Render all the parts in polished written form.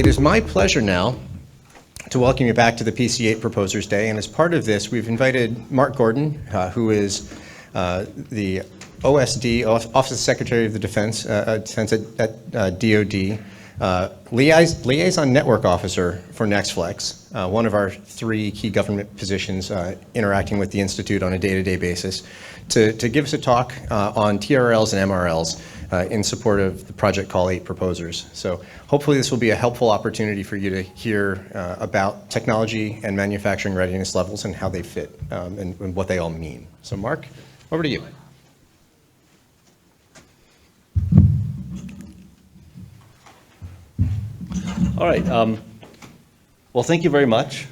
It is my pleasure now to welcome you back to the PC8 Proposers Day, and as part of this, we've invited Mark Gordon, who is the OSD, Office of Secretary of the Defense at DoD, Liaison Network Officer for Nextflex, one of our 3 key government positions interacting with the Institute on a day-to-day basis, to give us a talk on TRLs and MRLs in support of the Project Call 8 proposers. So hopefully this will be a helpful opportunity for you to hear about technology and manufacturing readiness levels and how they fit and what they all mean. So Mark, over to you. All right. Well, thank you very much.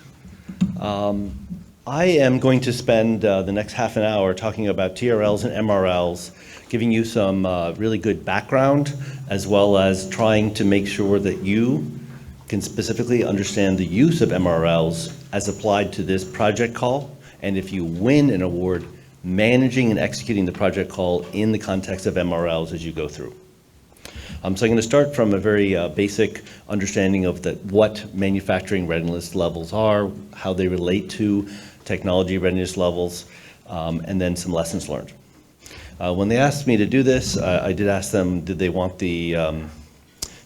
I am going to spend the next half an hour talking about TRLs and MRLs, giving you some really good background, as well as trying to make sure that you can specifically understand the use of MRLs as applied to this project call, and if you win an award, managing and executing the project call in the context of MRLs as you go through. So I'm going to start from a very basic understanding of what manufacturing readiness levels are, how they relate to technology readiness levels, and then some lessons learned. When they asked me to do this, I did ask them, did they want the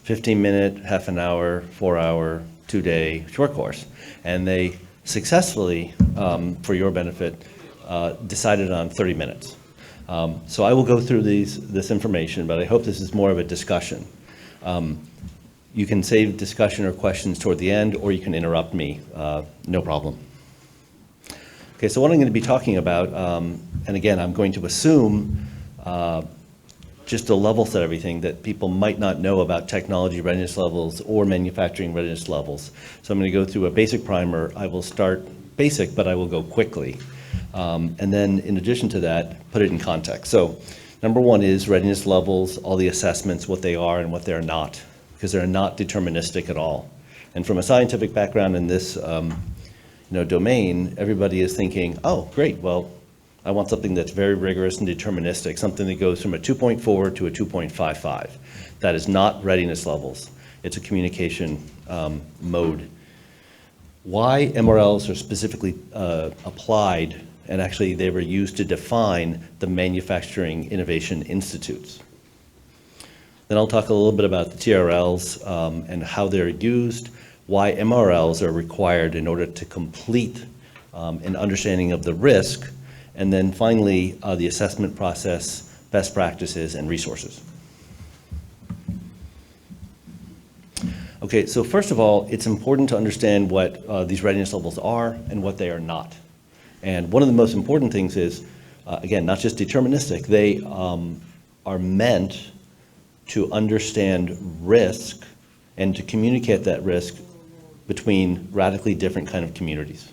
15-minute, half an hour, 4-hour, 2-day short course? And they successfully, for your benefit, decided on 30 minutes. So I will go through this information, but I hope this is more of a discussion. You can save discussion or questions toward the end, or you can interrupt me, no problem. Okay, so what I'm going to be talking about, and again, I'm going to assume just to level set everything that people might not know about technology readiness levels or manufacturing readiness levels. So I'm going to go through a basic primer. I will start basic, but I will go quickly. And then in addition to that, put it in context. So number 1 is readiness levels, all the assessments, what they are and what they're not, because they're not deterministic at all. And from a scientific background in this domain, everybody is thinking, oh, great, well, I want something that's very rigorous and deterministic, something that goes from a 2.4 to a 2.55. That is not readiness levels. It's a communication mode. Why MRLs are specifically applied, and actually they were used to define the Manufacturing Innovation Institutes. Then I'll talk a little bit about the TRLs and how they're used, why MRLs are required in order to complete an understanding of the risk, and then finally the assessment process, best practices, and resources. Okay, so first of all, it's important to understand what these readiness levels are and what they are not. And one of the most important things is, again, not just deterministic, they are meant to understand risk and to communicate that risk between radically different kind of communities.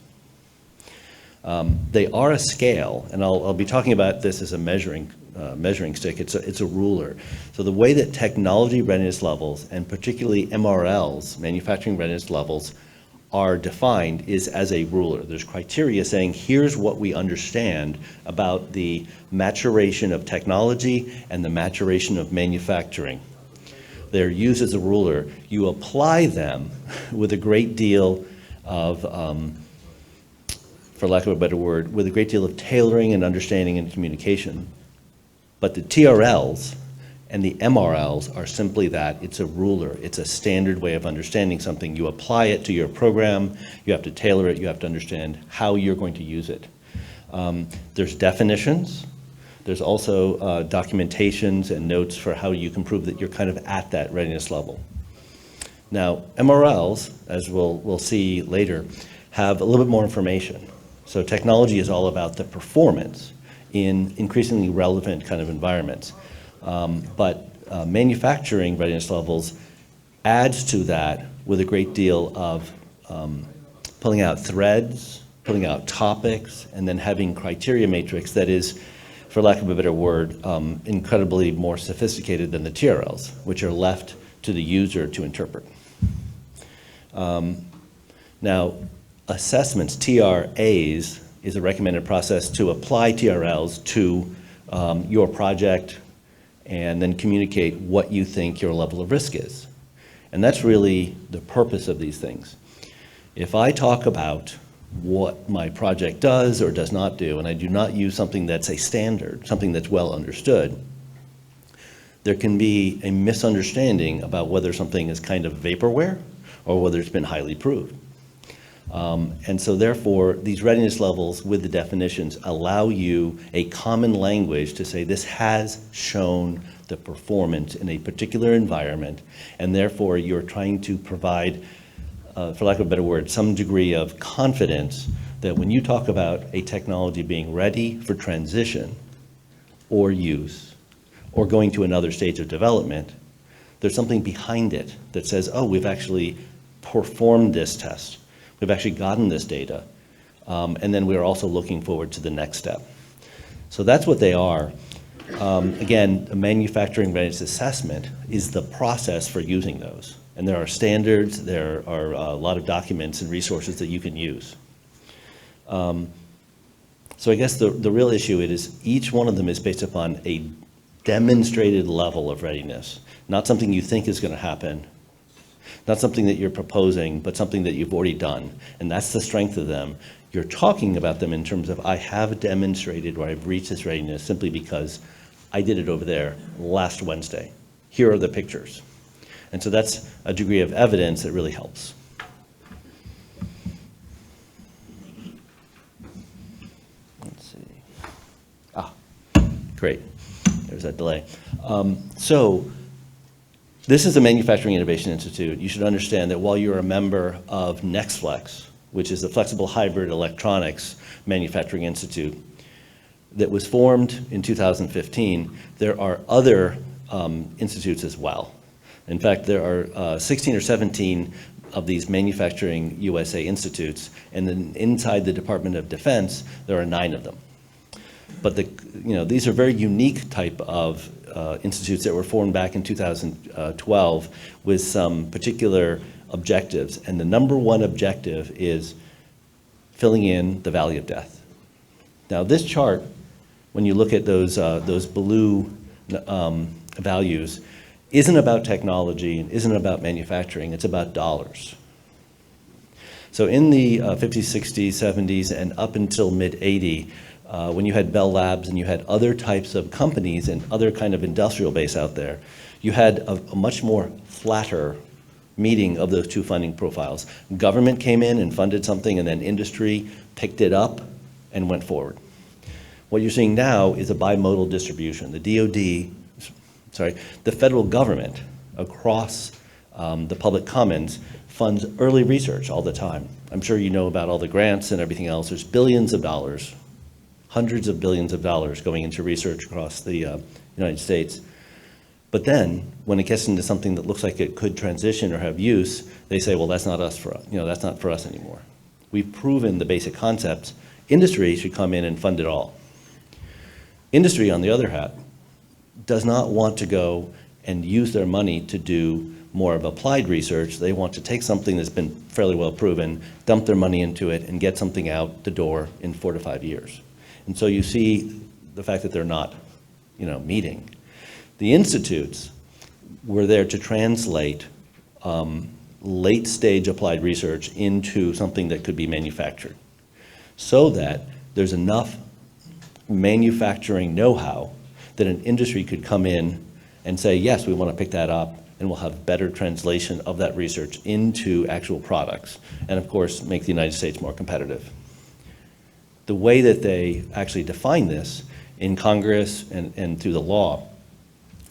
They are a scale, and I'll be talking about this as a measuring stick. It's a ruler. So the way that technology readiness levels, and particularly MRLs, manufacturing readiness levels, are defined is as a ruler. There's criteria saying here's what we understand about the maturation of technology and the maturation of manufacturing. They're used as a ruler. You apply them with a great deal of, for lack of a better word, with a great deal of tailoring and understanding and communication. But the TRLs and the MRLs are simply that. It's a ruler. It's a standard way of understanding something. You apply it to your program. You have to tailor it. You have to understand how you're going to use it. There's definitions. There's also documentations and notes for how you can prove that you're kind of at that readiness level. Now, MRLs, as we'll see later, have a little bit more information. So technology is all about the performance in increasingly relevant kind of environments. But manufacturing readiness levels adds to that with a great deal of pulling out threads, pulling out topics, and then having criteria matrix that is, for lack of a better word, incredibly more sophisticated than the TRLs, which are left to the user to interpret. Now, assessments, TRAs, is a recommended process to apply TRLs to your project and then communicate what you think your level of risk is. And that's really the purpose of these things. If I talk about what my project does or does not do, and I do not use something that's a standard, something that's well understood, there can be a misunderstanding about whether something is kind of vaporware or whether it's been highly proved. And so therefore, these readiness levels with the definitions allow you a common language to say this has shown the performance in a particular environment, and therefore you're trying to provide, for lack of a better word, some degree of confidence that when you talk about a technology being ready for transition or use or going to another stage of development, there's something behind it that says, oh, we've actually performed this test. We've actually gotten this data. And then we're also looking forward to the next step. So that's what they are. Again, a manufacturing readiness assessment is the process for using those. And there are standards, there are a lot of documents and resources that you can use. So I guess the real issue is each one of them is based upon a demonstrated level of readiness, not something you think is going to happen, not something that you're proposing, but something that you've already done. And that's the strength of them. You're talking about them in terms of, I have demonstrated or I've reached this readiness simply because I did it over there last Wednesday. Here are the pictures. And so that's a degree of evidence that really helps. Let's see. Great. There's that delay. So this is the Manufacturing Innovation Institute. You should understand that while you're a member of Nextflex, which is the Flexible Hybrid Electronics Manufacturing Institute that was formed in 2015, there are other institutes as well. In fact, there are 16 or 17 of these Manufacturing USA institutes, and then inside the Department of Defense, there are 9 of them. But these are very unique type of institutes that were formed back in 2012 with some particular objectives. And the number one objective is filling in the valley of death. Now this chart, when you look at those blue values, isn't about technology and isn't about manufacturing, it's about dollars. So in the 50s, 60s, 70s, and up until mid-80, when you had Bell Labs and you had other types of companies and other kind of industrial base out there, you had a much more flatter meeting of those two funding profiles. Government came in and funded something, and then industry picked it up and went forward. What you're seeing now is a bimodal distribution. The federal government across the public commons funds early research all the time. I'm sure you know about all the grants and everything else. There's billions of dollars, hundreds of billions of dollars going into research across the United States. But then, when it gets into something that looks like it could transition or have use, they say, well, that's not us that's not for us anymore. We've proven the basic concepts. Industry should come in and fund it all. Industry, on the other hand, does not want to go and use their money to do more of applied research. They want to take something that's been fairly well proven, dump their money into it, and get something out the door in 4 to 5 years. And so you see the fact that they're not, meeting. The institutes were there to translate late-stage applied research into something that could be manufactured, so that there's enough manufacturing know-how that an industry could come in and say, yes, we want to pick that up, and we'll have better translation of that research into actual products, and of course, make the United States more competitive. The way that they actually define this in Congress and through the law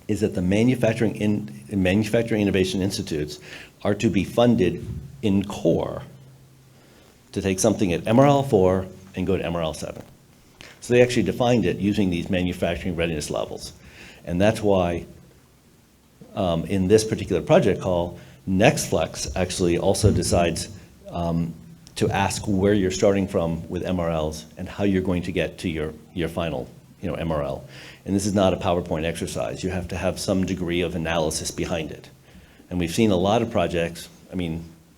is that the Manufacturing Innovation Institutes are to be funded in core to take something at MRL 4 and go to MRL 7. So they actually defined it using these manufacturing readiness levels. And that's why in this particular project call, Nextflex actually also decides to ask where you're starting from with MRLs and how you're going to get to your final MRL. And this is not a PowerPoint exercise. You have to have some degree of analysis behind it. And we've seen a lot of projects,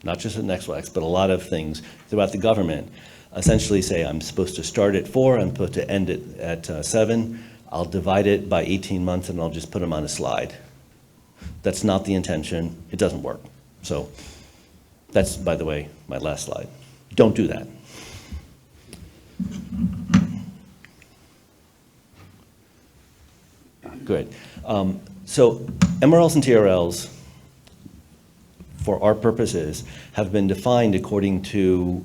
not just at Nextflex, but a lot of things throughout the government essentially say, I'm supposed to start at 4, I'm supposed to end it at 7, I'll divide it by 18 months and I'll just put them on a slide. That's not the intention. It doesn't work. So that's, by the way, my last slide. Don't do that. Good. So MRLs and TRLs, for our purposes, have been defined according to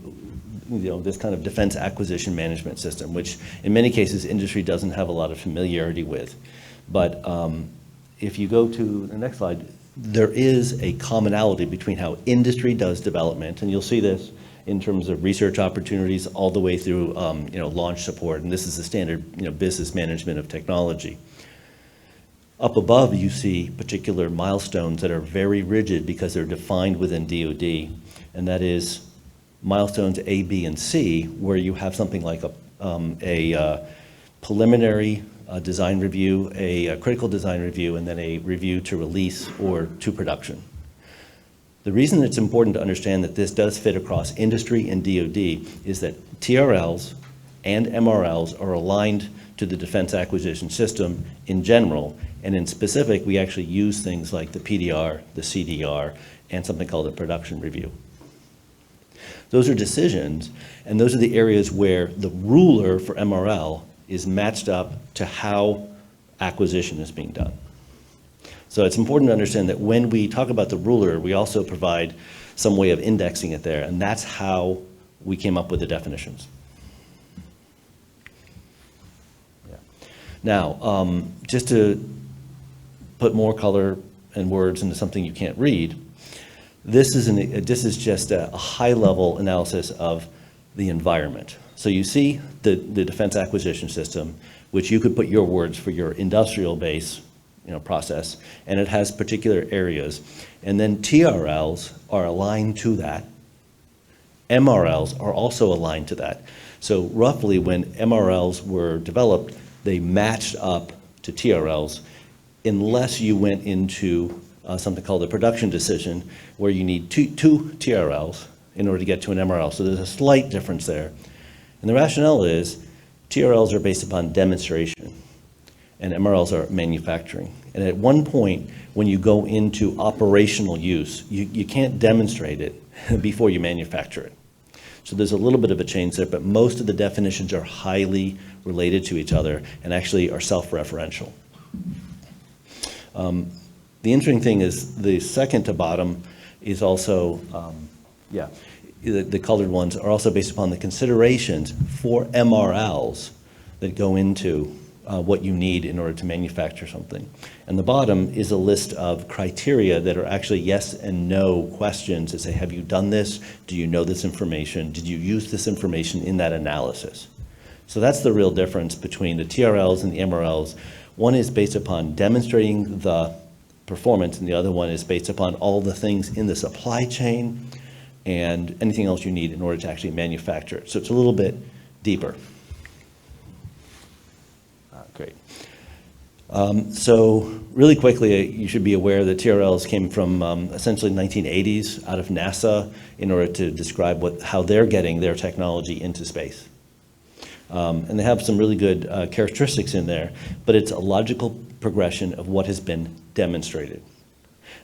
this kind of defense acquisition management system, which in many cases industry doesn't have a lot of familiarity with. But if you go to the next slide, there is a commonality between how industry does development, and you'll see this in terms of research opportunities all the way through launch support, and this is the standard business management of technology. Up above, you see particular milestones that are very rigid because they're defined within DoD, and that is milestones A, B, and C, where you have something like a preliminary design review, a critical design review, and then a review to release or to production. The reason it's important to understand that this does fit across industry and DoD is that TRLs and MRLs are aligned to the defense acquisition system in general, and in specific, we actually use things like the PDR, the CDR, and something called a production review. Those are decisions, and those are the areas where the ruler for MRL is matched up to how acquisition is being done. So it's important to understand that when we talk about the ruler, we also provide some way of indexing it there, and that's how we came up with the definitions. Yeah. Now, just to put more color and words into something you can't read, this is just a high-level analysis of the environment. So you see the defense acquisition system, which you could put your words for your industrial base process, and it has particular areas. And then TRLs are aligned to that. MRLs are also aligned to that. So roughly when MRLs were developed, they matched up to TRLs unless you went into something called a production decision where you need two TRLs in order to get to an MRL. So there's a slight difference there. And the rationale is TRLs are based upon demonstration and MRLs are manufacturing. And at one point, when you go into operational use, you can't demonstrate it before you manufacture it. So there's a little bit of a change there, but most of the definitions are highly related to each other and actually are self-referential. The interesting thing is the second to bottom is also, the colored ones are also based upon the considerations for MRLs that go into what you need in order to manufacture something. And the bottom is a list of criteria that are actually yes and no questions that say, have you done this? Do you know this information? Did you use this information in that analysis? So that's the real difference between the TRLs and the MRLs. One is based upon demonstrating the performance, and the other one is based upon all the things in the supply chain and anything else you need in order to actually manufacture it. So it's a little bit deeper. Great. So really quickly, you should be aware that TRLs came from essentially 1980s out of NASA in order to describe how they're getting their technology into space. And they have some really good characteristics in there, but it's a logical progression of what has been demonstrated.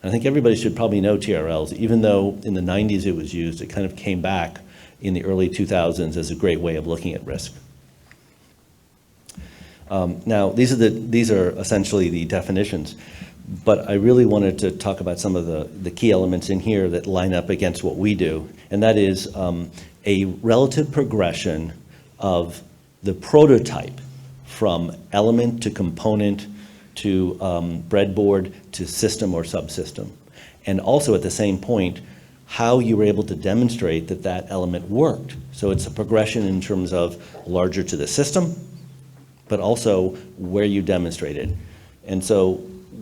And I think everybody should probably know TRLs, even though in the 90s it was used, it kind of came back in the early 2000s as a great way of looking at risk. Now, these are essentially the definitions, but I really wanted to talk about some of the key elements in here that line up against what we do, and that is a relative progression of the prototype from element to component to breadboard to system or subsystem. And also at the same point, how you were able to demonstrate that that element worked. So it's a progression in terms of larger to the system, but also where you demonstrated. And so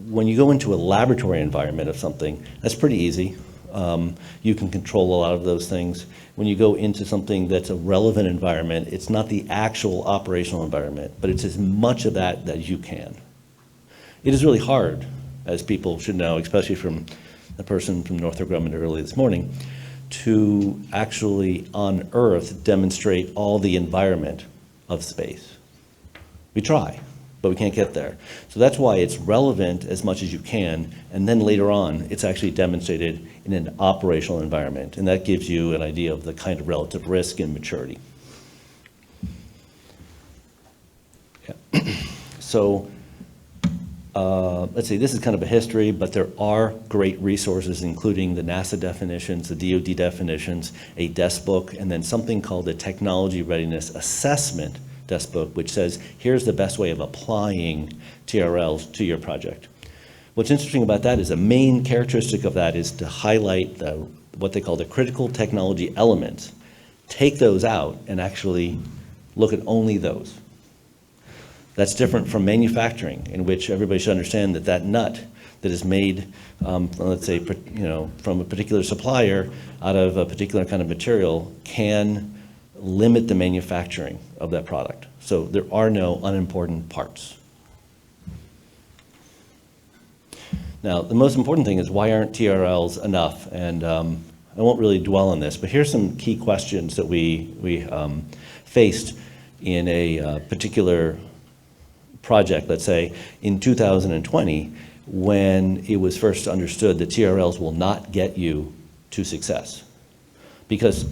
when you go into a laboratory environment of something, that's pretty easy. You can control a lot of those things. When you go into something that's a relevant environment, it's not the actual operational environment, but it's as much of that as you can. It is really hard, as people should know, especially from the person from Northrop Grumman early this morning, to actually on Earth demonstrate all the environment of space. We try, but we can't get there. So that's why it's relevant as much as you can, and then later on, it's actually demonstrated in an operational environment, and that gives you an idea of the kind of relative risk and maturity. Yeah. So let's see, this is kind of a history, but there are great resources, including the NASA definitions, the DoD definitions, a desk book, and then something called the Technology Readiness Assessment desk book, which says, here's the best way of applying TRLs to your project. What's interesting about that is the main characteristic of that is to highlight what they call the critical technology elements. Take those out and actually look at only those. That's different from manufacturing, in which everybody should understand that that nut that is made, let's say, from a particular supplier out of a particular kind of material can limit the manufacturing of that product. So there are no unimportant parts. Now, the most important thing is, why aren't TRLs enough? And I won't really dwell on this, but here's some key questions that we faced in a particular project, let's say, in 2020, when it was first understood that TRLs will not get you to success. Because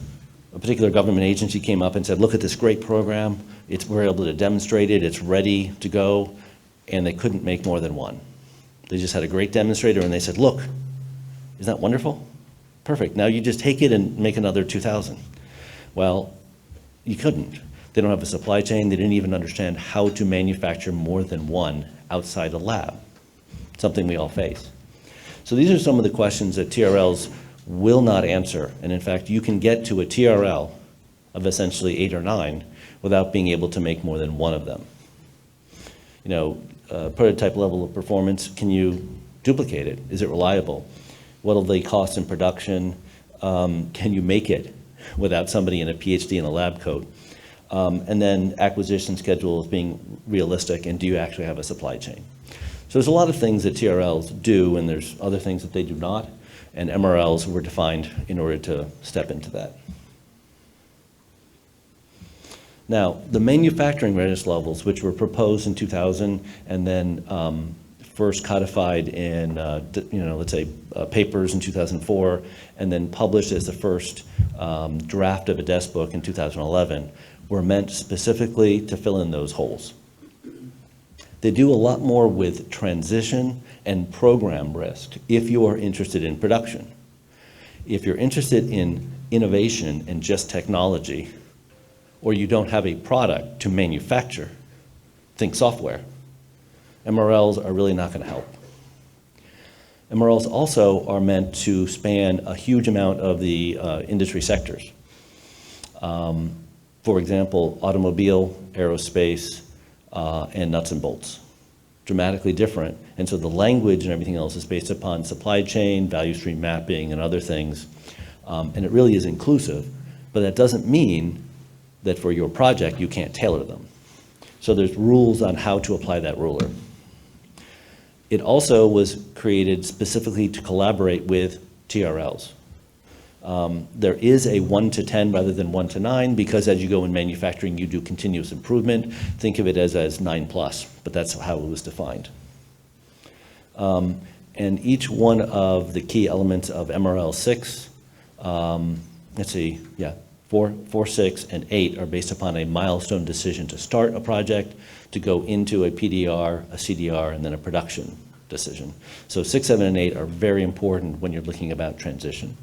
a particular government agency came up and said, look at this great program, we're able to demonstrate it, it's ready to go, and they couldn't make more than one. They just had a great demonstrator and they said, look, isn't that wonderful? Perfect, now you just take it and make another 2,000. Well, you couldn't. They don't have a supply chain. They didn't even understand how to manufacture more than one outside a lab, something we all face. So these are some of the questions that TRLs will not answer. And in fact, you can get to a TRL of essentially 8 or 9 without being able to make more than one of them. You know, prototype level of performance, can you duplicate it? Is it reliable? What will they cost in production? Can you make it without somebody in a PhD in a lab coat? And then acquisition schedules being realistic, and do you actually have a supply chain? So there's a lot of things that TRLs do, and there's other things that they do not, and MRLs were defined in order to step into that. Now, the manufacturing readiness levels, which were proposed in 2000 and then first codified in, let's say, papers in 2004, and then published as the first draft of a desk book in 2011, were meant specifically to fill in those holes. They do a lot more with transition and program risk if you are interested in production. If you're interested in innovation and just technology, or you don't have a product to manufacture, think software, MRLs are really not going to help. MRLs also are meant to span a huge amount of the industry sectors. For example, automobile, aerospace, and nuts and bolts. Dramatically different. And so the language and everything else is based upon supply chain, value stream mapping, and other things. And it really is inclusive, but that doesn't mean that for your project you can't tailor them. So there's rules on how to apply that ruler. It also was created specifically to collaborate with TRLs. There is a 1 to 10 rather than 1 to 9, because as you go in manufacturing, you do continuous improvement. Think of it as 9 plus, but that's how it was defined. And each one of the key elements of MRL 6, let's see, yeah, 4, 6, and 8 are based upon a milestone decision to start a project, to go into a PDR, a CDR, and then a production decision. So 6, 7, and 8 are very important when you're looking about transition.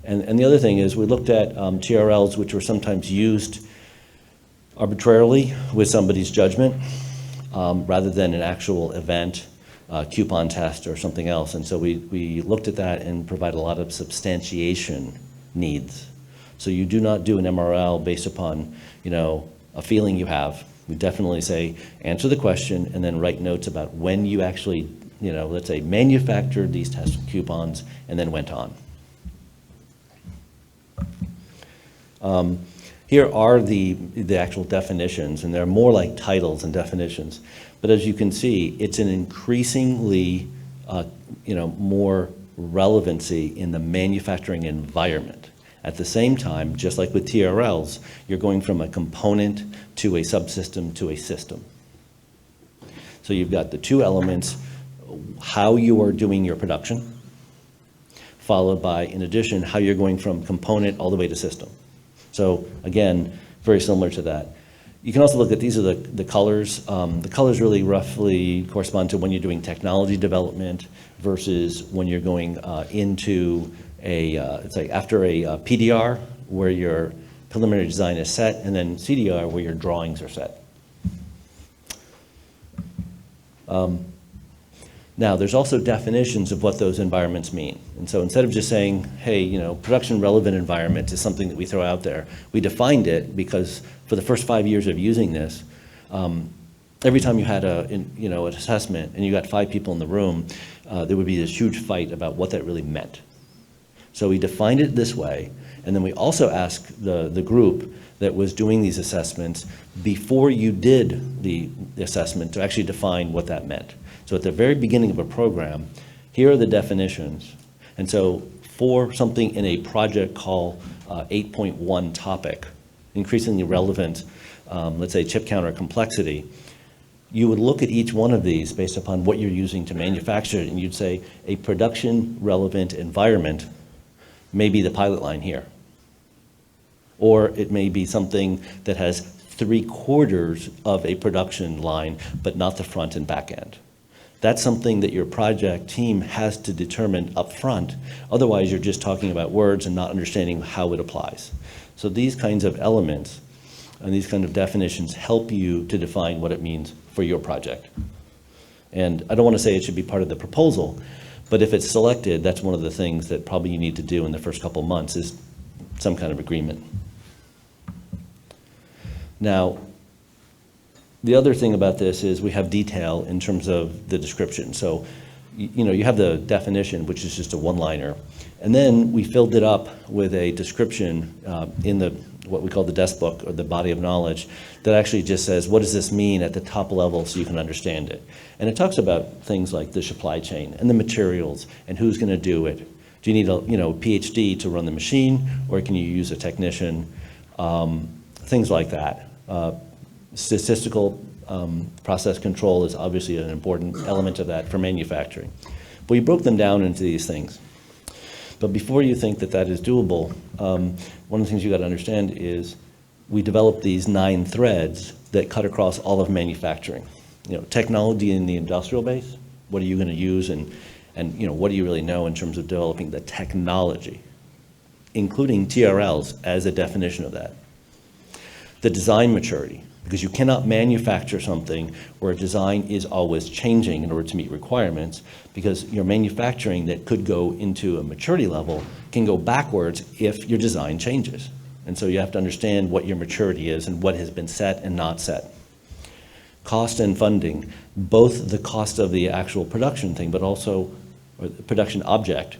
And the other thing is, we looked at TRLs, which were sometimes used arbitrarily with somebody's judgment, rather than an actual event, coupon test, or something else. And so we looked at that and provided a lot of substantiation needs. So you do not do an MRL based upon, a feeling you have. We definitely say, answer the question and then write notes about when you actually, let's say, manufactured these test coupons and then went on. Here are the actual definitions, and they're more like titles and definitions. But as you can see, it's an increasingly, more relevancy in the manufacturing environment. At the same time, just like with TRLs, you're going from a component to a subsystem to a system. So you've got the two elements, how you are doing your production, followed by, in addition, how you're going from component all the way to system. So again, very similar to that. You can also look at, these are the colors. The colors really roughly correspond to when you're doing technology development versus when you're going into it's like after a PDR, where your preliminary design is set, and then CDR, where your drawings are set. Now, there's also definitions of what those environments mean. And so instead of just saying, hey, production relevant environment is something that we throw out there, we defined it because for the first 5 years of using this, every time you had an assessment and you got 5 people in the room, there would be this huge fight about what that really meant. So we defined it this way, and then we also asked the group that was doing these assessments before you did the assessment to actually define what that meant. So at the very beginning of a program, here are the definitions. And so for something in a project called 8.1 topic, increasingly relevant, let's say chip count or complexity, you would look at each one of these based upon what you're using to manufacture it, and you'd say a production relevant environment may be the pilot line here. Or it may be something that has 3/4 of a production line, but not the front and back end. That's something that your project team has to determine up front. Otherwise, you're just talking about words and not understanding how it applies. So these kinds of elements and these kind of definitions help you to define what it means for your project. And I don't want to say it should be part of the proposal, but if it's selected, that's one of the things that probably you need to do in the first couple months is some kind of agreement. Now, the other thing about this is we have detail in terms of the description. So, you have the definition, which is just a one-liner, and then we filled it up with a description in what we call the desk book, or the body of knowledge, that actually just says, what does this mean at the top level so you can understand it? And it talks about things like the supply chain and the materials and who's going to do it. Do you need a PhD to run the machine, or can you use a technician? Things like that. Statistical process control is obviously an important element of that for manufacturing. But we broke them down into these things. But before you think that that is doable, one of the things you got to understand is we developed these 9 threads that cut across all of manufacturing. Technology in the industrial base, what are you going to use, and what do you really know in terms of developing the technology, including TRLs as a definition of that. The design maturity, because you cannot manufacture something where design is always changing in order to meet requirements, because your manufacturing that could go into a maturity level can go backwards if your design changes. And so you have to understand what your maturity is and what has been set and not set. Cost and funding, both the cost of the actual production thing, but also, or the production object,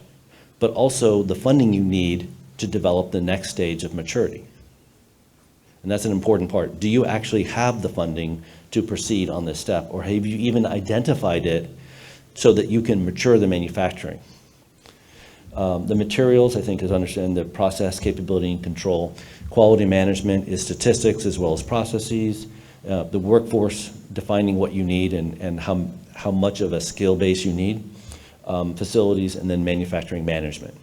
but also the funding you need to develop the next stage of maturity. And that's an important part. Do you actually have the funding to proceed on this step, or have you even identified it so that you can mature the manufacturing? The materials, I think, is understand the process, capability, and control. Quality management is statistics as well as processes. The workforce, defining what you need and how much of a skill base you need. Facilities, and then manufacturing management.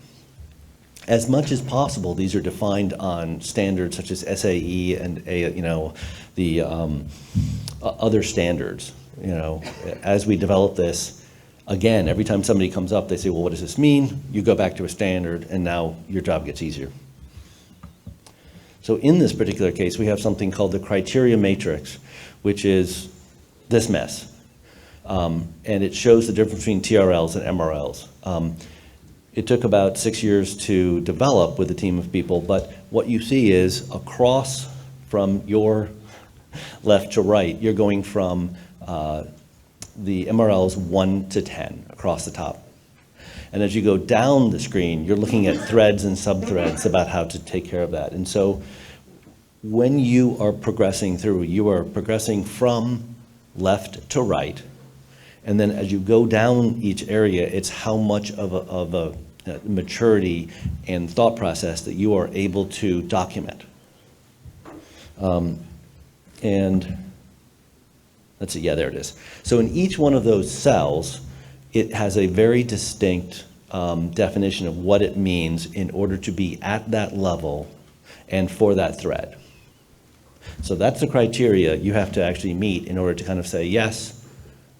As much as possible, these are defined on standards such as SAE and the other standards. As we develop this, again, every time somebody comes up, they say, well, what does this mean? You go back to a standard, and now your job gets easier. So in this particular case, we have something called the criteria matrix, which is this mess. And it shows the difference between TRLs and MRLs. It took about 6 years to develop with a team of people, but what you see is across from your left to right, you're going from the MRLs 1 to 10 across the top. And as you go down the screen, you're looking at threads and subthreads about how to take care of that. And so when you are progressing through, you are progressing from left to right. And then as you go down each area, it's how much of a maturity and thought process that you are able to document. And Let's see, yeah, there it is. So in each one of those cells, it has a very distinct definition of what it means in order to be at that level and for that thread. So that's the criteria you have to actually meet in order to kind of say, yes,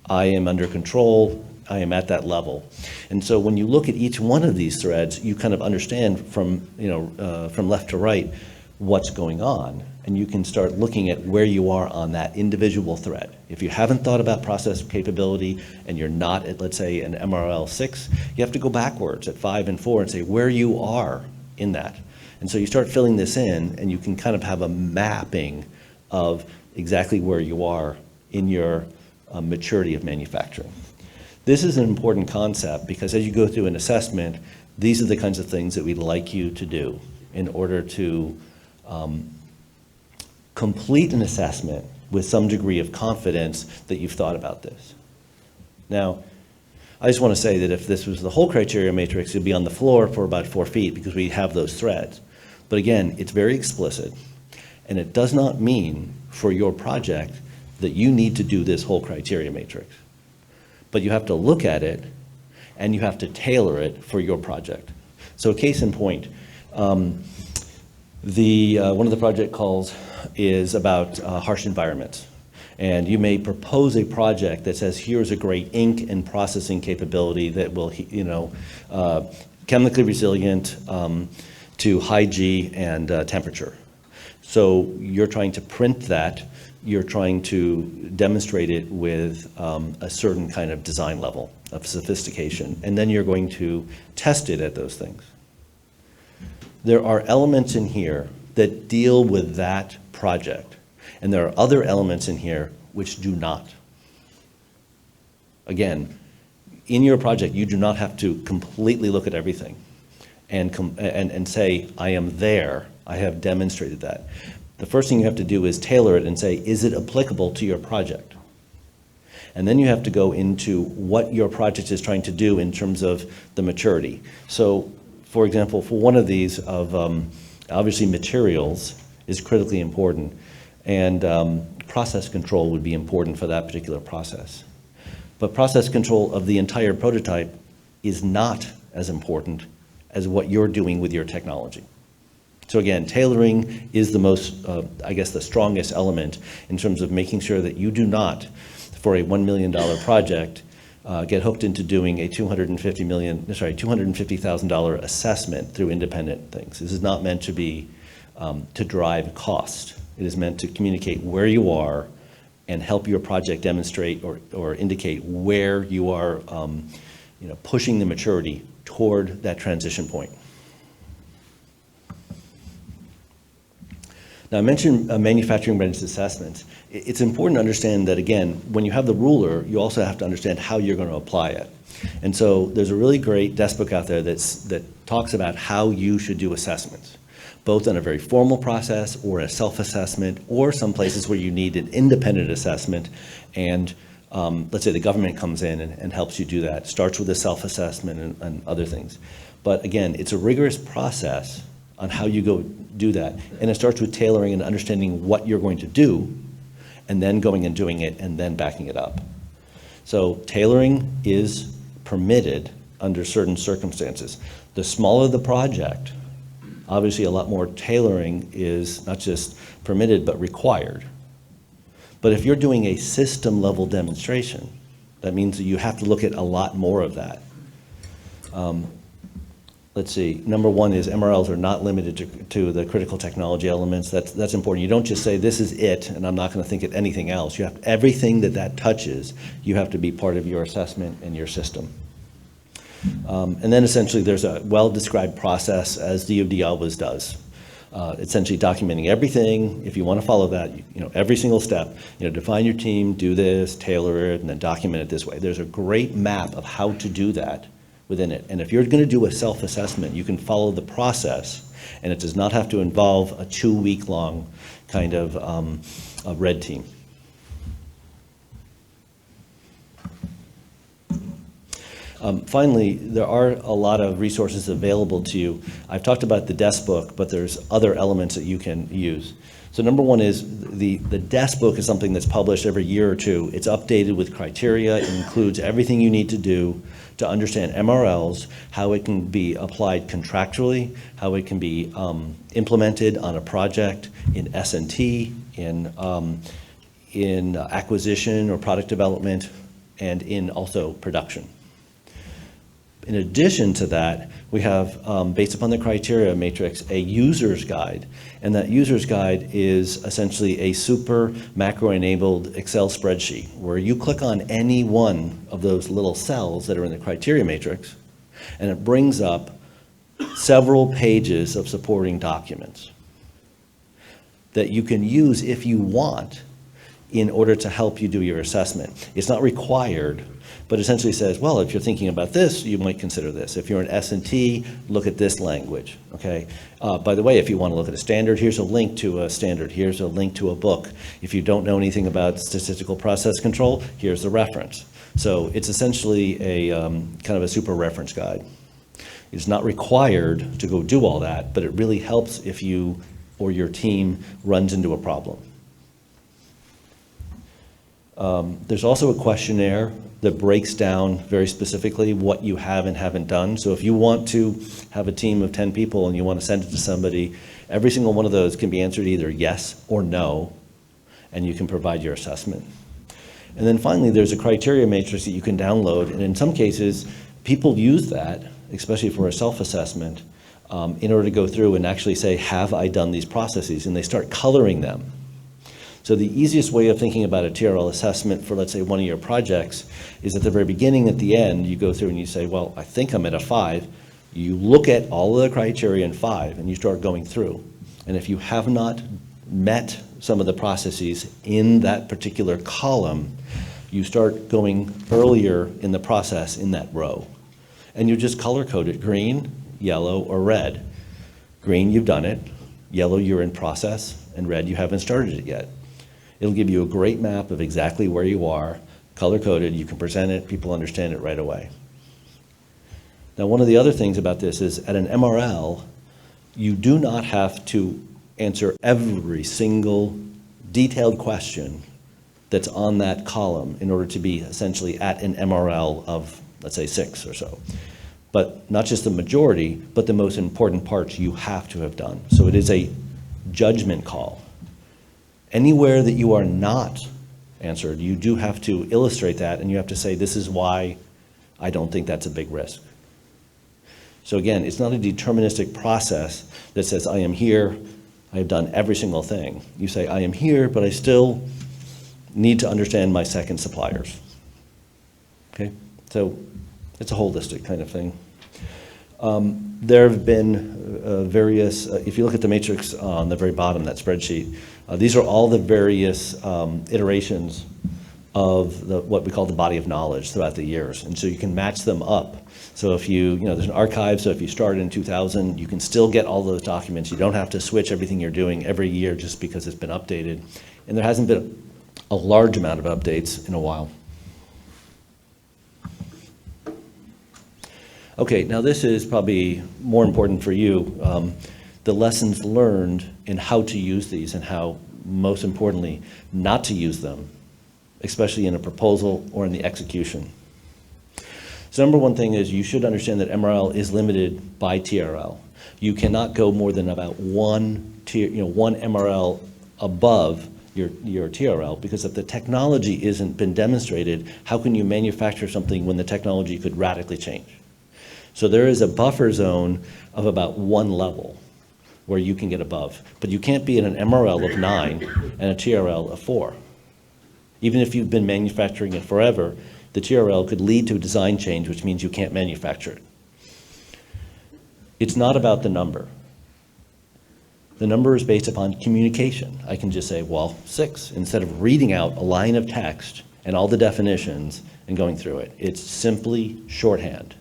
I am under control, I am at that level. And so when you look at each one of these threads, you kind of understand from left to right what's going on. And you can start looking at where you are on that individual thread. If you haven't thought about process capability and you're not at, let's say, an MRL 6, you have to go backwards at 5 and 4 and say where you are in that. And so you start filling this in, and you can kind of have a mapping of exactly where you are in your maturity of manufacturing. This is an important concept because as you go through an assessment, these are the kinds of things that we'd like you to do in order to complete an assessment with some degree of confidence that you've thought about this. Now, I just want to say that if this was the whole criteria matrix, it'd be on the floor for about 4 feet because we have those threads. But again, it's very explicit, and it does not mean for your project that you need to do this whole criteria matrix. But you have to look at it, and you have to tailor it for your project. So case in point, one of the project calls is about harsh environments. And you may propose a project that says, here's a great ink and processing capability that will, chemically resilient to high G and temperature. So you're trying to print that, you're trying to demonstrate it with a certain kind of design level of sophistication, and then you're going to test it at those things. There are elements in here that deal with that project, and there are other elements in here which do not. Again, in your project, you do not have to completely look at everything and say, I am there, I have demonstrated that. The first thing you have to do is tailor it and say, is it applicable to your project? And then you have to go into what your project is trying to do in terms of the maturity. So, for example, for one of these of obviously materials is critically important, and process control would be important for that particular process. But process control of the entire prototype is not as important as what you're doing with your technology. So again, tailoring is the most, the strongest element in terms of making sure that you do not, for a $1 million project, get hooked into doing a $250,000 assessment through independent things. This is not meant to be to drive cost. It is meant to communicate where you are and help your project demonstrate or indicate where you are pushing the maturity toward that transition point. Now, I mentioned manufacturing readiness assessments. It's important to understand that, again, when you have the ruler, you also have to understand how you're going to apply it. And so there's a really great desk book out there that talks about how you should do assessments, both in a very formal process or a self-assessment, or some places where you need an independent assessment. And let's say the government comes in and helps you do that. Starts with a self-assessment and other things. But again, it's a rigorous process on how you go do that. And it starts with tailoring and understanding what you're going to do, and then going and doing it, and then backing it up. So tailoring is permitted under certain circumstances. The smaller the project, obviously a lot more tailoring is not just permitted, but required. But if you're doing a system level demonstration, that means that you have to look at a lot more of that. Let's see, number one is MRLs are not limited to the critical technology elements. That's important. You don't just say, this is it, and I'm not going to think of anything else. You have everything that touches, you have to be part of your assessment and your system. And then essentially there's a well-described process, as DoD always does. Essentially documenting everything. If you want to follow that, every single step, define your team, do this, tailor it, and then document it this way. There's a great map of how to do that within it. And if you're going to do a self-assessment, you can follow the process, and it does not have to involve a 2-week-long kind of a red team. Finally, there are a lot of resources available to you. I've talked about the desk book, but there's other elements that you can use. So number one is the desk book is something that's published every year or two. It's updated with criteria. It includes everything you need to do to understand MRLs, how it can be applied contractually, how it can be implemented on a project in S&T, in acquisition or product development, and in also production. In addition to that, we have, based upon the criteria matrix, a user's guide. And that user's guide is essentially a super macro-enabled Excel spreadsheet where you click on any one of those little cells that are in the criteria matrix, and it brings up several pages of supporting documents that you can use if you want in order to help you do your assessment. It's not required, but essentially says, well, if you're thinking about this, you might consider this. If you're in S&T, look at this language, okay? By the way, if you want to look at a standard, here's a link to a standard. Here's a link to a book. If you don't know anything about statistical process control, here's the reference. So it's essentially a kind of a super reference guide. It's not required to go do all that, but it really helps if you or your team runs into a problem. There's also a questionnaire that breaks down very specifically what you have and haven't done. So if you want to have a team of 10 people and you want to send it to somebody, every single one of those can be answered either yes or no, and you can provide your assessment. And then finally, there's a criteria matrix that you can download, and in some cases, people use that, especially for a self-assessment, in order to go through and actually say, have I done these processes? And they start coloring them. So the easiest way of thinking about a TRL assessment for, let's say, one of your projects is at the very beginning, at the end, you go through and you say, well, I think I'm at a 5. You look at all of the criteria in 5 and you start going through. And if you have not met some of the processes in that particular column, you start going earlier in the process in that row. And you just color code it green, yellow, or red. Green, you've done it. Yellow, you're in process. And red, you haven't started it yet. It'll give you a great map of exactly where you are, color-coded. You can present it, people understand it right away. Now, one of the other things about this is at an MRL, you do not have to answer every single detailed question that's on that column in order to be essentially at an MRL of, let's say, 6 or so. But not just the majority, but the most important parts you have to have done. So it is a judgment call. Anywhere that you are not answered, you do have to illustrate that, and you have to say, this is why I don't think that's a big risk. So again, it's not a deterministic process that says, I am here, I have done every single thing. You say, I am here, but I still need to understand my second suppliers. Okay, so it's a holistic kind of thing. There have been various, if you look at the matrix on the very bottom, that spreadsheet, these are all the various iterations of what we call the body of knowledge throughout the years. And so you can match them up. So if there's an archive, so if you started in 2000, you can still get all those documents. You don't have to switch everything you're doing every year just because it's been updated. And there hasn't been a large amount of updates in a while. Okay, now this is probably more important for you, the lessons learned in how to use these and how, most importantly, not to use them, especially in a proposal or in the execution. So number one thing is you should understand that MRL is limited by TRL. You cannot go more than about one MRL above your TRL, because if the technology isn't been demonstrated, how can you manufacture something when the technology could radically change? So there is a buffer zone of about 1 level where you can get above, but you can't be in an MRL of 9 and a TRL of 4. Even if you've been manufacturing it forever, the TRL could lead to a design change, which means you can't manufacture it. It's not about the number. The number is based upon communication. I can just say, well, 6, instead of reading out a line of text and all the definitions and going through it. It's simply shorthand.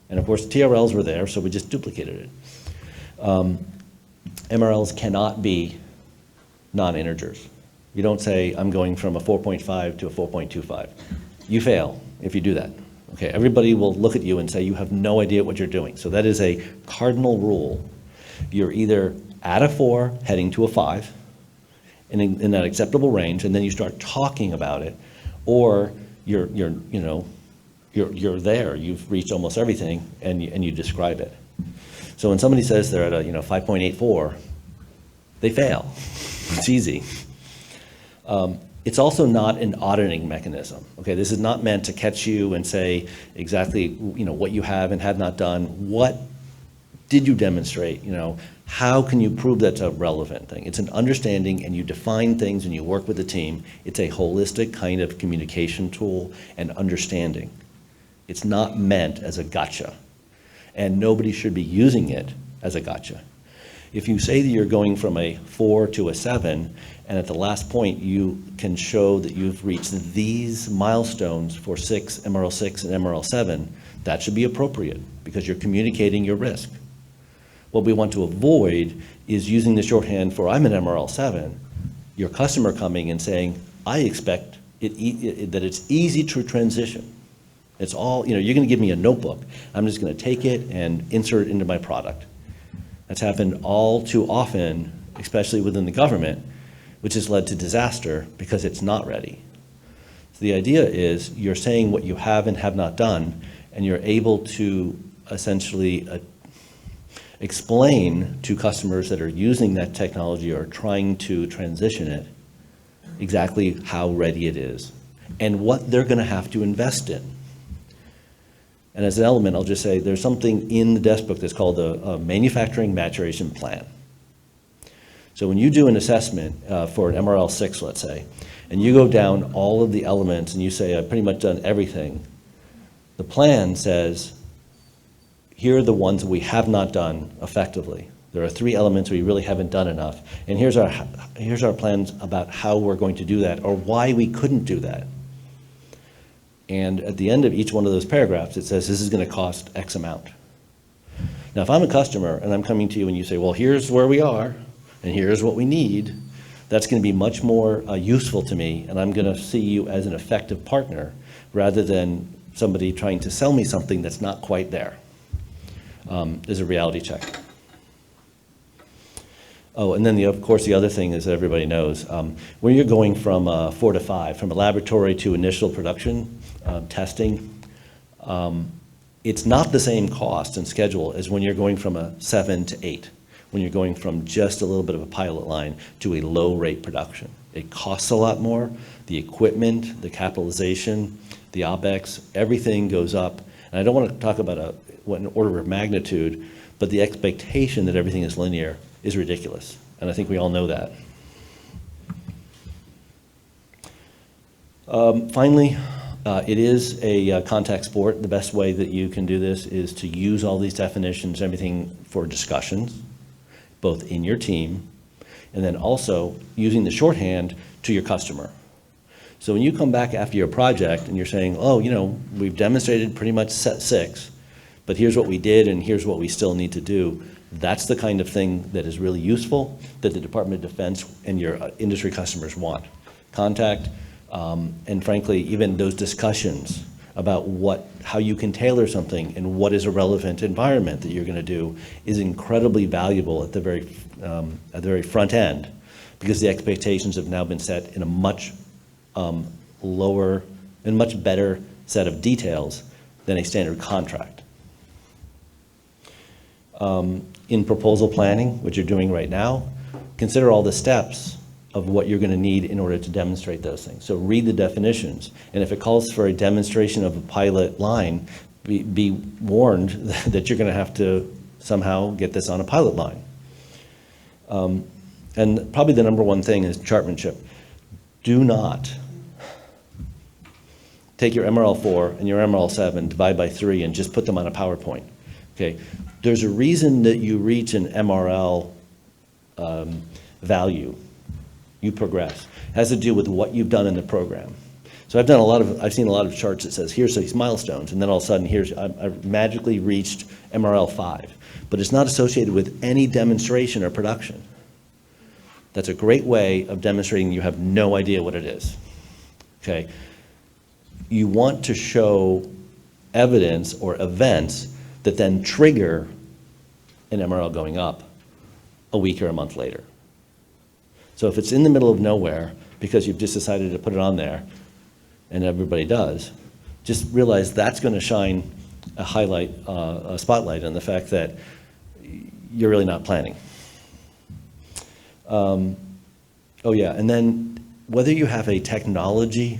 And of course, TRLs were there, so we just duplicated it. MRLs cannot be non-integers. You don't say, I'm going from a 4.5 to a 4.25. You fail if you do that, Okay, everybody will look at you and say you have no idea what you're doing. So that is a cardinal rule. You're either at a 4 heading to a 5 in that acceptable range, and then you start talking about it, or you're there, you've reached almost everything, and you describe it. So when somebody says they're at a 5.84, they fail. It's easy. It's also not an auditing mechanism. Okay, this is not meant to catch you and say exactly what you have and have not done. What did you demonstrate? How can you prove that's a relevant thing? It's an understanding, and you define things and you work with the team. It's a holistic kind of communication tool and understanding. It's not meant as a gotcha, and nobody should be using it as a gotcha. If you say that you're going from a 4 to a 7, and at the last point you can show that you've reached these milestones for MRL 6 and MRL 7, that should be appropriate because you're communicating your risk. What we want to avoid is using the shorthand for I'm an MRL 7, your customer coming and saying, I expect that it's easy to transition. It's all, you're going to give me a notebook. I'm just going to take it and insert it into my product. That's happened all too often, especially within the government, which has led to disaster because it's not ready. So the idea is you're saying what you have and have not done, and you're able to essentially explain to customers that are using that technology or trying to transition it exactly how ready it is and what they're going to have to invest in. And as an element, I'll just say there's something in the desk book that's called a manufacturing maturation plan. So when you do an assessment for an MRL 6, let's say, and you go down all of the elements and you say, I've pretty much done everything, the plan says, here are the ones we have not done effectively. There are 3 elements we really haven't done enough. And here's our plans about how we're going to do that or why we couldn't do that. And at the end of each one of those paragraphs, it says this is going to cost X amount. Now, if I'm a customer and I'm coming to you and you say, well, here's where we are and here's what we need, that's going to be much more useful to me, and I'm going to see you as an effective partner rather than somebody trying to sell me something that's not quite there. There's a reality check. Oh, and then of course the other thing is that everybody knows, when you're going from 4 to 5, from a laboratory to initial production testing, it's not the same cost and schedule as when you're going from a 7 to 8, when you're going from just a little bit of a pilot line to a low rate production. It costs a lot more. The equipment, the capitalization, the OpEx, everything goes up. And I don't want to talk about what an order of magnitude, but the expectation that everything is linear is ridiculous. And I think we all know that. Finally, it is a contact sport. The best way that you can do this is to use all these definitions, everything for discussions, both in your team, and then also using the shorthand to your customer. So when you come back after your project and you're saying, oh, we've demonstrated pretty much set 6, but here's what we did and here's what we still need to do, that's the kind of thing that is really useful that the Department of Defense and your industry customers want. Contact, and frankly, even those discussions about how you can tailor something and what is a relevant environment that you're going to do is incredibly valuable at the very front end, because the expectations have now been set in a much lower and much better set of details than a standard contract. In proposal planning, which you're doing right now, consider all the steps of what you're going to need in order to demonstrate those things. So read the definitions, and if it calls for a demonstration of a pilot line, be warned that you're going to have to somehow get this on a pilot line. And probably the number one thing is chartmanship. Do not take your MRL 4 and your MRL 7, divide by 3, and just put them on a PowerPoint. Okay, there's a reason that you reach an MRL value. You progress. It has to do with what you've done in the program. So I've seen a lot of charts that says here's these milestones, and then all of a sudden I've magically reached MRL 5, but it's not associated with any demonstration or production. That's a great way of demonstrating you have no idea what it is. Okay, you want to show evidence or events that then trigger an MRL going up a week or a month later. So if it's in the middle of nowhere because you've just decided to put it on there, and everybody does, just realize that's going to shine a spotlight on the fact that you're really not planning. Oh yeah, and then whether you have a technology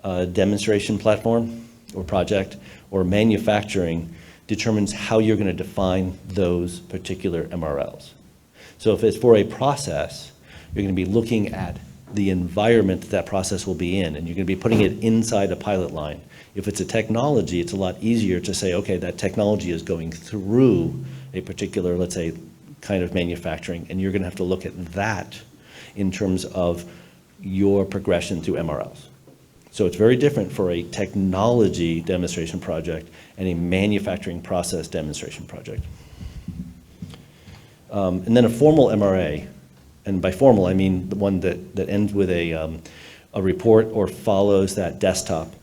demonstration platform or project or manufacturing determines how you're going to define those particular MRLs. So if it's for a process, you're going to be looking at the environment that process will be in, and you're going to be putting it inside a pilot line. If it's a technology, it's a lot easier to say, okay, that technology is going through a particular, let's say, kind of manufacturing, and you're going to have to look at that in terms of your progression through MRLs. So it's very different for a technology demonstration project and a manufacturing process demonstration project. And then a formal MRA, and by formal I mean the one that ends with a report or follows that desktop,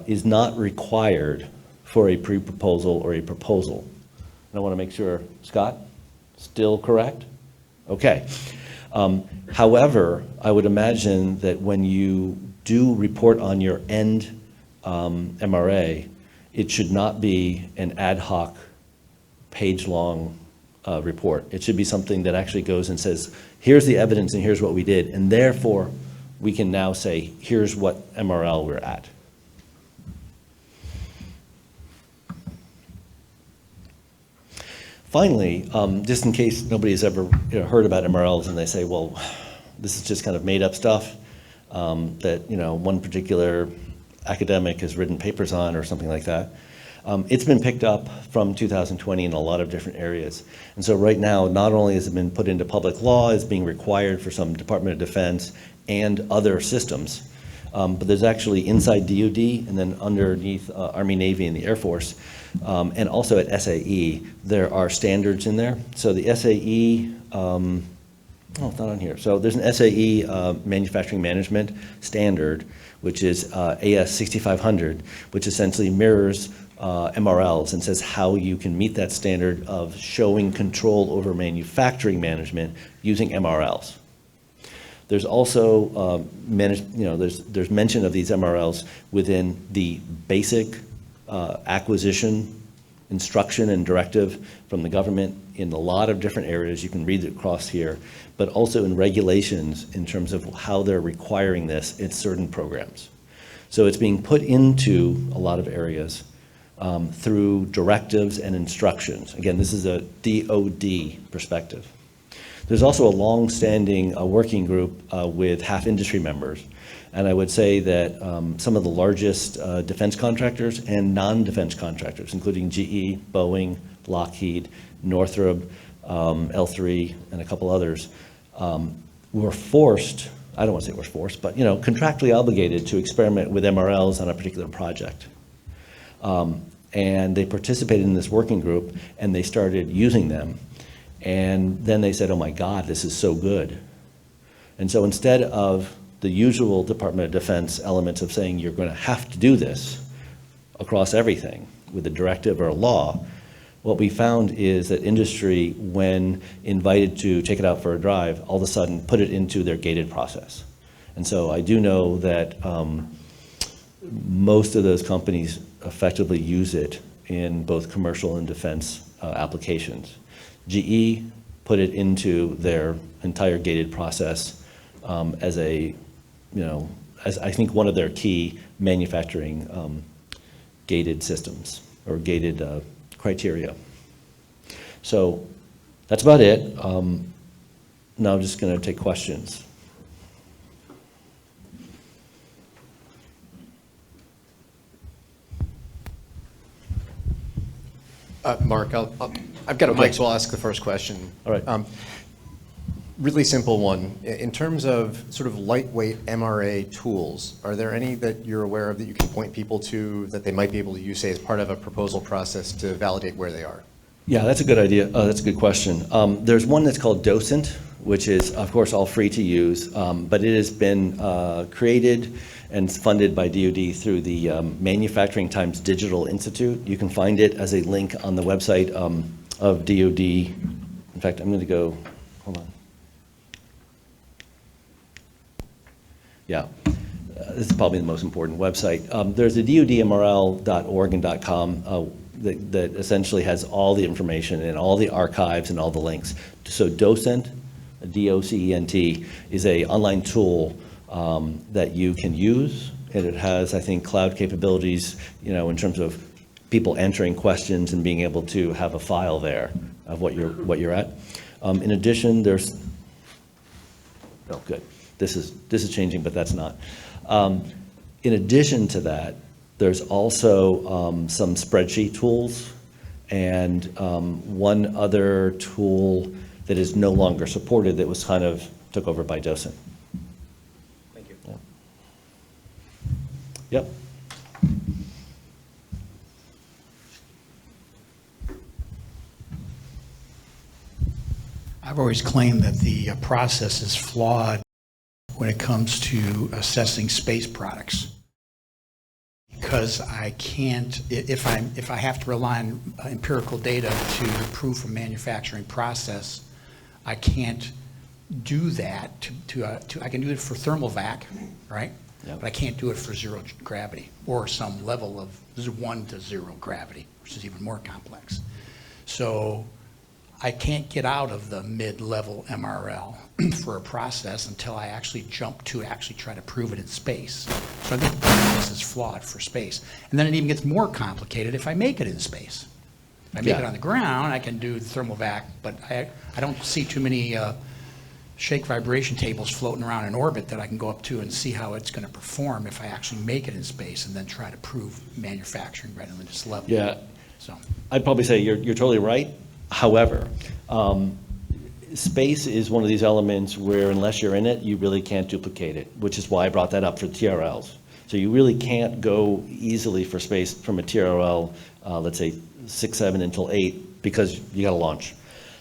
is not required for a pre-proposal or a proposal. And I want to make sure, Scott, still correct? Okay. However, I would imagine that when you do report on your end MRA, it should not be an ad hoc page-long report. It should be something that actually goes and says, here's the evidence and here's what we did, and therefore we can now say, here's what MRL we're at. Finally, just in case nobody's ever heard about MRLs and they say, well, this is just kind of made up stuff that one particular academic has written papers on or something like that. It's been picked up from 2020 in a lot of different areas. And so right now, not only has it been put into public law, it's being required for some Department of Defense and other systems. But there's actually inside DoD and then underneath Army, Navy, and the Air Force, and also at SAE, there are standards in there. So the SAE, oh, it's not on here. So there's an SAE manufacturing management standard, which is AS 6500, which essentially mirrors MRLs and says how you can meet that standard of showing control over manufacturing management using MRLs. There's also there's mention of these MRLs within the basic acquisition instruction and directive from the government in a lot of different areas. You can read it across here, but also in regulations in terms of how they're requiring this in certain programs. So it's being put into a lot of areas through directives and instructions. Again, this is a DoD perspective. There's also a long-standing working group with half industry members, and I would say that some of the largest defense contractors and non-defense contractors, including GE, Boeing, Lockheed, Northrop, L3, and a couple others, were forced, I don't want to say were forced, but contractually obligated to experiment with MRLs on a particular project. And they participated in this working group, and they started using them. And then they said, oh my God, this is so good. And so instead of the usual Department of Defense elements of saying you're going to have to do this across everything with a directive or a law, what we found is that industry, when invited to take it out for a drive, all of a sudden put it into their gated process. And so I do know that most of those companies effectively use it in both commercial and defense applications. GE put it into their entire gated process as as I think one of their key manufacturing gated systems or gated criteria. So that's about it. Now I'm just going to take questions. Mark, I've got a mic, so I'll ask the first question. All right. Really simple one. In terms of sort of lightweight MRA tools, are there any that you're aware of that you can point people to that they might be able to use, say, as part of a proposal process to validate where they are? Yeah, that's a good idea. That's a good question. There's one that's called Docent, which is, of course, all free to use, but it has been created and funded by DoD through the Manufacturing Times Digital Institute. You can find it as a link on the website of DoD. In fact, I'm going to go, hold on. Yeah, this is probably the most important website. There's a dodmrl.org and .com that essentially has all the information and all the archives and all the links. So Docent, D-O-C-E-N-T, is a online tool that you can use, and it has, I think, cloud capabilities, in terms of people entering questions and being able to have a file there of what you're at. In addition, there's, oh, good. This is changing, but that's not. In addition to that, there's also some spreadsheet tools and one other tool that is no longer supported that was kind of took over by Docent. Thank you. Yeah. Yep. I've always claimed that the process is flawed when it comes to assessing space products, because I can't, if I have to rely on empirical data to prove a manufacturing process, I can't do that I can do it for thermal vac, right? Yep. But I can't do it for zero gravity or some level of 1 to 0 gravity, which is even more complex. So I can't get out of the mid-level MRL for a process until I actually jump to actually try to prove it in space. So I think the process is flawed for space. And then it even gets more complicated if I make it in space. If I make it on the ground, I can do the thermal vac, but I don't see too many shake vibration tables floating around in orbit that I can go up to and see how it's going to perform if I actually make it in space and then try to prove manufacturing right on this level. Yeah. So I'd probably say you're totally right. However, space is one of these elements where unless you're in it, you really can't duplicate it, which is why I brought that up for TRLs. So you really can't go easily for space from a TRL, let's say 6, 7 until 8, because you got to launch.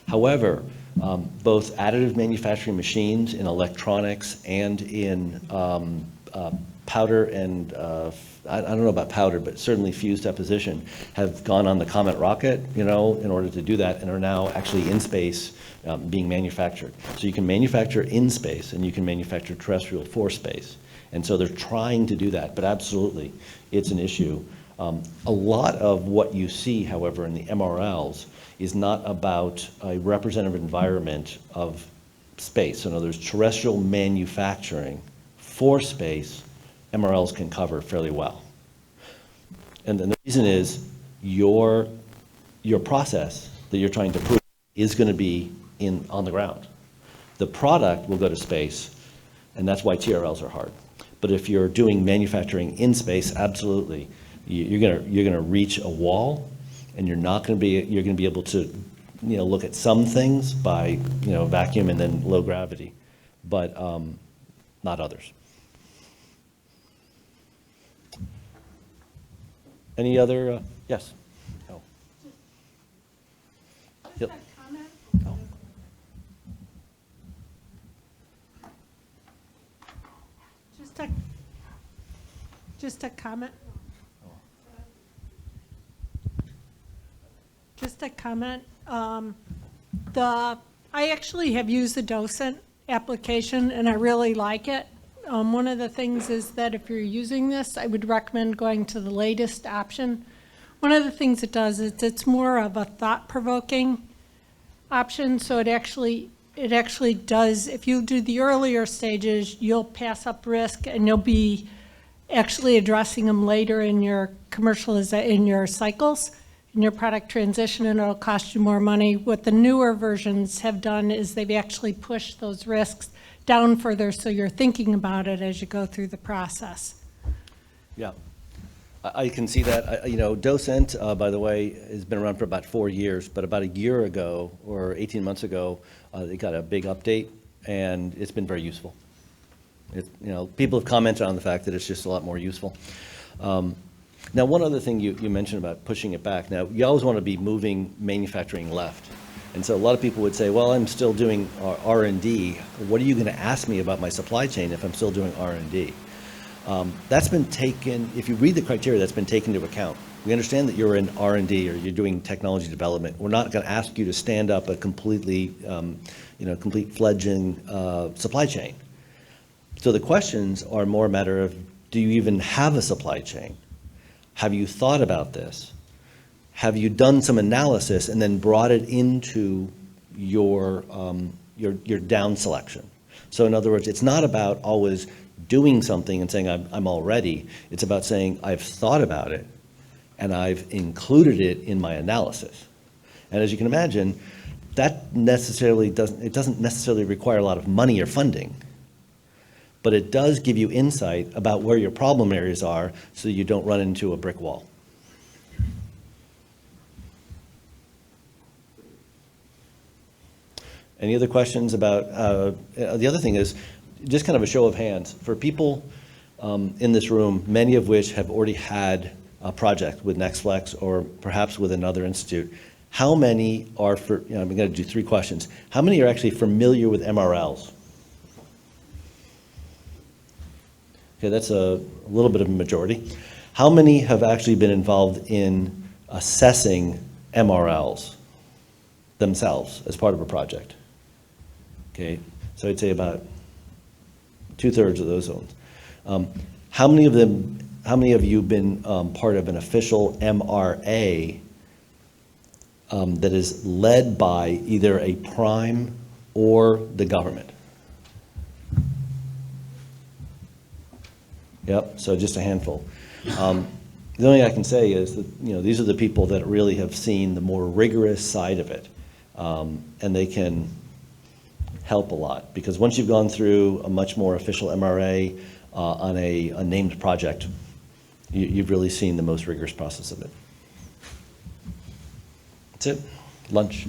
However, both additive manufacturing machines in electronics and in powder and I don't know about powder, but certainly fused deposition have gone on the Comet rocket, in order to do that, and are now actually in space being manufactured. So you can manufacture in space and you can manufacture terrestrial for space. And so they're trying to do that, but absolutely, it's an issue. A lot of what you see, however, in the MRLs is not about a representative environment of space. So in other words, terrestrial manufacturing for space, MRLs can cover fairly well. And then the reason is your process that you're trying to prove is going to be on the ground. The product will go to space, and that's why TRLs are hard. But if you're doing manufacturing in space, absolutely, you're gonna reach a wall, and you're going to be able to look at some things by vacuum and then low gravity, but not others. Any other, yes? Oh. Yep. Oh. Just a comment. Just a comment. I actually have used the Docent application, and I really like it. One of the things is that if you're using this, I would recommend going to the latest option. One of the things it does is it's more of a thought-provoking option, so it actually does, if you do the earlier stages, you'll pass up risk and you'll be actually addressing them later in your in your cycles, in your product transition, and it'll cost you more money. What the newer versions have done is they've actually pushed those risks down further, so you're thinking about it as you go through the process. Yeah, I can see that. Docent, by the way, has been around for about 4 years, but about a year ago or 18 months ago, they got a big update, and it's been very useful. People have commented on the fact that it's just a lot more useful. Now, one other thing you mentioned about pushing it back. Now, you always want to be moving manufacturing left. And so a lot of people would say, well, I'm still doing R&D. What are you going to ask me about my supply chain if I'm still doing R&D? That's been taken, if you read the criteria, that's been taken into account. We understand that you're in R&D or you're doing technology development. We're not going to ask you to stand up a completely, complete fledgling supply chain. So the questions are more a matter of, do you even have a supply chain? Have you thought about this? Have you done some analysis and then brought it into your down selection? So in other words, it's not about always doing something and saying, I'm all ready. It's about saying, I've thought about it and I've included it in my analysis. And as you can imagine, that doesn't necessarily require a lot of money or funding, but it does give you insight about where your problem areas are so you don't run into a brick wall. Any other questions about, the other thing is, just kind of a show of hands. For people in this room, many of which have already had a project with Nextflex or perhaps with another institute, how many are, I'm going to do 3 questions. How many are actually familiar with MRLs? Okay, that's a little bit of a majority. How many have actually been involved in assessing MRLs themselves as part of a project? Okay, so I'd say about 2/3 of those ones. How many of you have been part of an official MRA that is led by either a prime or the government? Yep, so just a handful. The only thing I can say is that these are the people that really have seen the more rigorous side of it, and they can help a lot, because once you've gone through a much more official MRA on a named project, you've really seen the most rigorous process of it. That's it. Lunch.